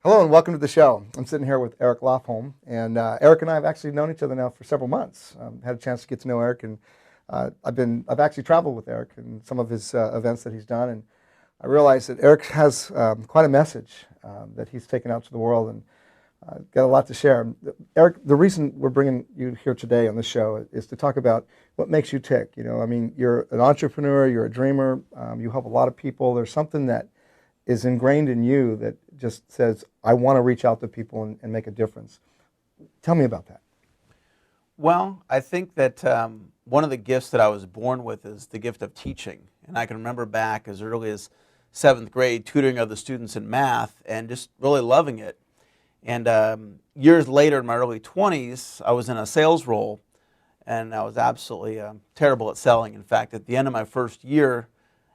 Hello and welcome to the show. I'm sitting here with Eric Lofholm, and Eric and I have actually known each other now for several months. Had a chance to get to know Eric, and I've actually traveled with Eric in some of his events that he's done, and I realized that Eric has quite a message that he's taken out to the world, and got a lot to share. Eric, the reason we're bringing you here today on this show is to talk about what makes you tick. I mean, you're an entrepreneur, you're a dreamer, you help a lot of people. There's something that is ingrained in you that just says, I want to reach out to people and make a difference. Tell me about that. Well, I think that one of the gifts that I was born with is the gift of teaching. And I can remember back as early as 7th grade tutoring other students in math and just really loving it. And years later, in my early 20s, I was in a sales role, and I was absolutely terrible at selling. In fact, at the end of my first year,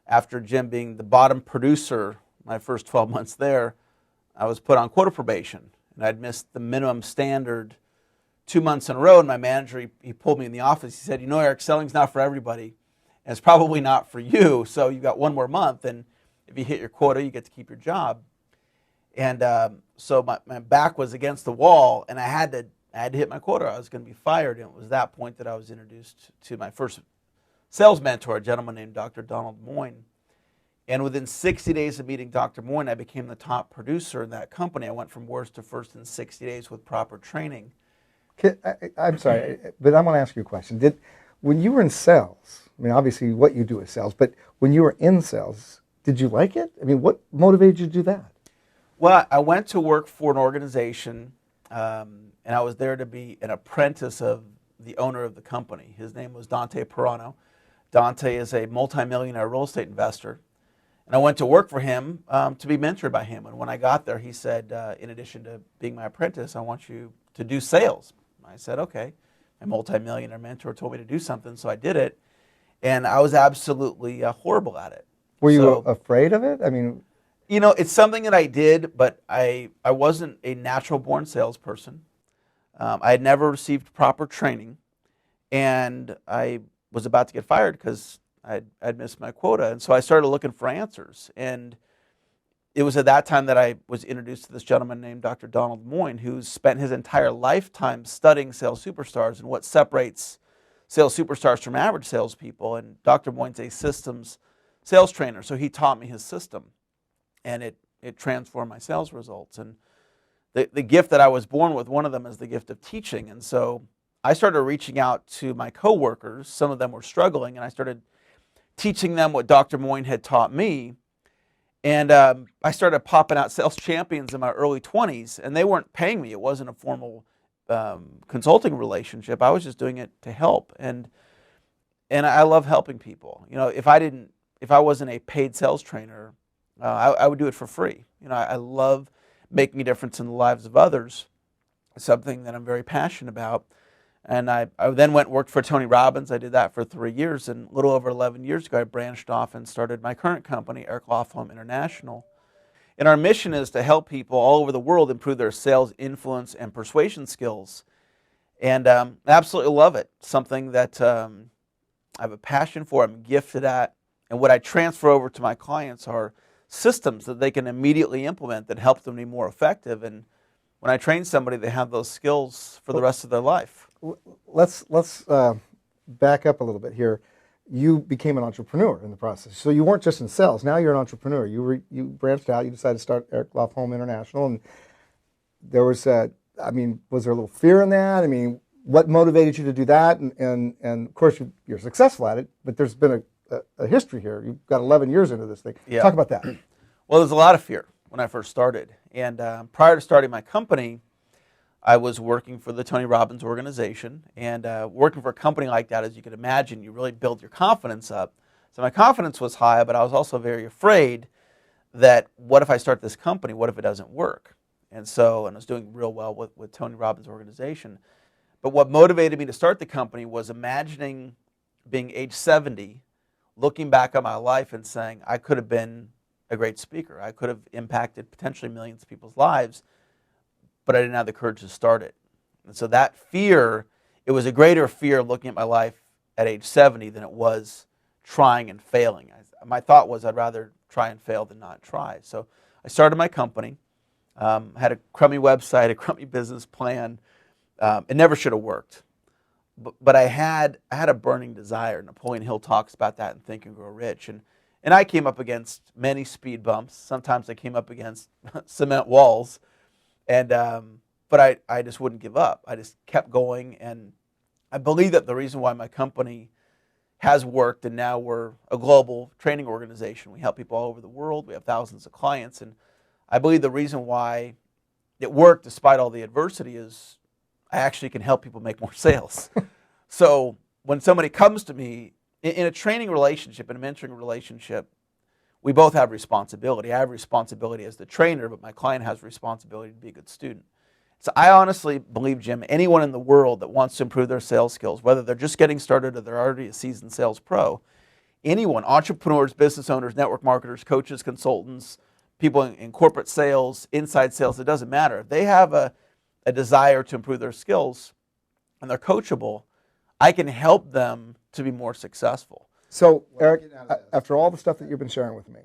after Jim being the bottom producer my first 12 months there, I was put on quota probation, and I'd missed the minimum standard 2 months in a row. And my manager, he pulled me in the office. He said, Eric, selling's not for everybody, and it's probably not for you, so you've got one more month, and if you hit your quota, you get to keep your job. And so my back was against the wall, and I had to hit my quota. I was going to be fired, and it was that point that I was introduced to my first sales mentor, a gentleman named Dr. Donald Moyne. And within 60 days of meeting Dr. Moyne, I became the top producer in that company. I went from worst to first in 60 days with proper training. I'm sorry, but I want to ask you a question. When you were in sales, I mean, obviously what you do is sales, but when you were in sales, did you like it? I mean, what motivated you to do that? Well, I went to work for an organization, and I was there to be an apprentice of the owner of the company. His name was Dante Perano. Dante is a multimillionaire real estate investor. And I went to work for him to be mentored by him. And when I got there, he said, in addition to being my apprentice, I want you to do sales. I said, okay. My multimillionaire mentor told me to do something, so I did it. And I was absolutely horrible at it. Were you afraid of it? I mean, it's something that I did, but I wasn't a natural-born salesperson. I had never received proper training, and I was about to get fired because I'd missed my quota. And so I started looking for answers. And it was at that time that I was introduced to this gentleman named Dr. Donald Moyne, who's spent his entire lifetime studying sales superstars and what separates sales superstars from average salespeople. And Dr. Moyne's a systems sales trainer, so he taught me his system. And it transformed my sales results. And the gift that I was born with, one of them is the gift of teaching. And so I started reaching out to my coworkers. Some of them were struggling, and I started teaching them what Dr. Moyne had taught me. And I started popping out sales champions in my early 20s, and they weren't paying me. It wasn't a formal consulting relationship. I was just doing it to help. And I love helping people. If I wasn't a paid sales trainer, I would do it for free. I love making a difference in the lives of others. It's something that I'm very passionate about. And I then went and worked for Tony Robbins. I did that for 3 years. And a little over 11 years ago, I branched off and started my current company, Eric Lofholm International. And our mission is to help people all over the world improve their sales, influence, and persuasion skills. And I absolutely love it. Something that I have a passion for, I'm gifted at. And what I transfer over to my clients are systems that they can immediately implement that help them be more effective. And when I train somebody, they have those skills for the rest of their life. Let's back up a little bit here. You became an entrepreneur in the process. So you weren't just in sales. Now you're an entrepreneur. You branched out. You decided to start Eric Lofholm International. And there was, was there a little fear in that? I mean, what motivated you to do that? And of course, you're successful at it, but there's been a history here. You've got 11 years into this thing. Yeah. Talk about that. Well, there's a lot of fear when I first started. And prior to starting my company, I was working for the Tony Robbins organization. And working for a company like that, as you can imagine, you really build your confidence up. So my confidence was high, but I was also very afraid that what if I start this company? What if it doesn't work? And I was doing real well with Tony Robbins' organization. But what motivated me to start the company was imagining being age 70, looking back on my life and saying, I could have been a great speaker. I could have impacted potentially millions of people's lives, but I didn't have the courage to start it. And so that fear, it was a greater fear looking at my life at age 70 than it was trying and failing. My thought was I'd rather try and fail than not try. So I started my company. Had a crummy website, a crummy business plan. It never should have worked. But I had a burning desire. Napoleon Hill talks about that in Think and Grow Rich. And I came up against many speed bumps. Sometimes I came up against cement walls. But I just wouldn't give up. I just kept going. And I believe that the reason why my company has worked, and now we're a global training organization. We help people all over the world. We have thousands of clients. And I believe the reason why it worked despite all the adversity is I actually can help people make more sales. So when somebody comes to me in a training relationship, in a mentoring relationship, we both have responsibility. I have responsibility as the trainer, but my client has responsibility to be a good student. So I honestly believe, Jim, anyone in the world that wants to improve their sales skills, whether they're just getting started or they're already a seasoned sales pro, anyone, entrepreneurs, business owners, network marketers, coaches, consultants, people in corporate sales, inside sales, it doesn't matter. If they have a desire to improve their skills and they're coachable, I can help them to be more successful. So, Eric, after all the stuff that you've been sharing with me,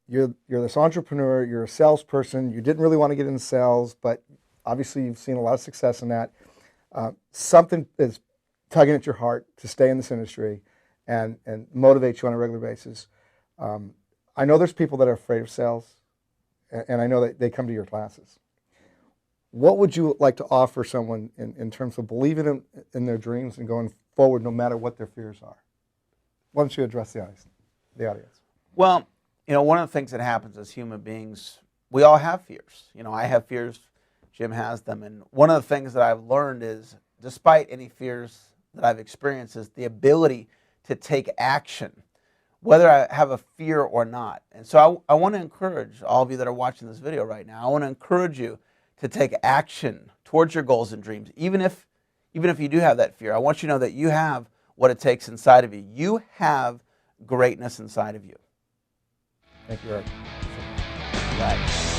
you're this entrepreneur, you're a salesperson, you didn't really want to get into sales, but obviously you've seen a lot of success in that. Something is tugging at your heart to stay in this industry and motivate you on a regular basis. I know there's people that are afraid of sales, and I know that they come to your classes. What would you like to offer someone in terms of believing in their dreams and going forward no matter what their fears are? Why don't you address the audience? Well, one of the things that happens as human beings, we all have fears. I have fears, Jim has them. And one of the things that I've learned is, despite any fears that I've experienced, is the ability to take action, whether I have a fear or not. And so I want to encourage all of you that are watching this video right now, I want to encourage you to take action towards your goals and dreams, even if you do have that fear. I want you to know that you have what it takes inside of you. You have greatness inside of you. Thank you, Eric. Right.